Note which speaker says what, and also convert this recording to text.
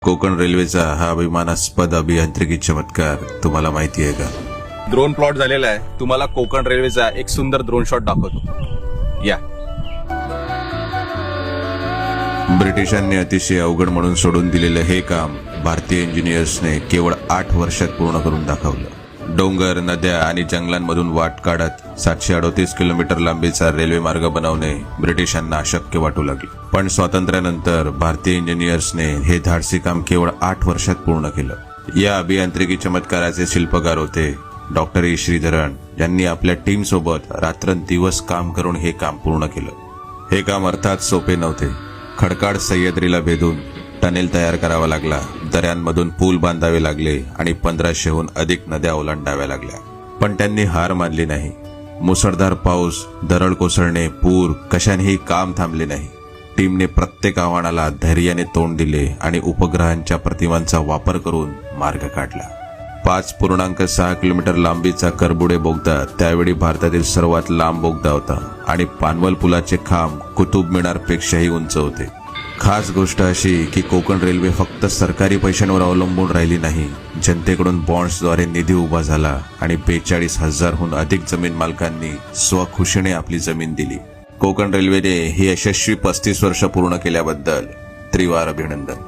Speaker 1: कोकण रेल्वेचा हा अभिमानास्पद अभियांत्रिकी चमत्कार तुम्हाला माहिती आहे का?
Speaker 2: ड्रोन प्लॉट झालेला आहे. तुम्हाला कोकण रेल्वेचा एक सुंदर ड्रोन शॉट दाखवतो. या
Speaker 1: ब्रिटिशांनी अतिशय अवघड म्हणून सोडून दिलेलं हे काम भारतीय इंजिनियर्सने केवळ 8 वर्षात पूर्ण करून दाखवलं. डोंगर, नद्या आणि जंगलांमधून वाट काढत 738 किलोमीटर लांबीचा रेल्वे मार्ग बनवणे ब्रिटिशांना अशक्य वाटू लागले. पण स्वातंत्र्यानंतर भारतीय इंजिनियर्सने हे धाडसी काम केवळ 8 वर्षात पूर्ण केलं. या अभियांत्रिकी चमत्काराचे शिल्पकार होते डॉक्टर ए श्रीधरन, यांनी आपल्या टीम सोबत रात्रंदिवस काम करून हे काम पूर्ण केलं. हे काम अर्थात सोपे नव्हते. खडकाळ सह्याद्रीला भेदून टनेल तयार करावा लागला, दऱ्यांमधून पूल बांधावे लागले आणि 1500हून अधिक नद्या ओलांडाव्या लागल्या. पण त्यांनी हार मानली नाही. मुसळधार पाऊस, दरड कोसळणे, पूर, कशानेही काम थांबले नाही. टीमने प्रत्येक आव्हानाला धैर्याने तोंड दिले आणि उपग्रहांच्या प्रतिमांचा वापर करून मार्ग काढला. 5.6 किलोमीटर लांबीचा करबुडे बोगदा त्यावेळी भारतातील सर्वात लांब बोगदा होता आणि पानवल पुलाचे खांब कुतुब मिनार पेक्षाही उंच होते. खास गोष्ट अशी की कोकण रेल्वे फक्त सरकारी पैशांवर अवलंबून राहिली नाही. जनतेकडून बॉन्ड्सद्वारे निधी उभा झाला आणि 42,000हून अधिक जमीन मालकांनी स्वखुशीने आपली जमीन दिली. कोकण रेल्वेने ही यशस्वी 35 वर्ष पूर्ण केल्याबद्दल त्रिवार अभिनंदन.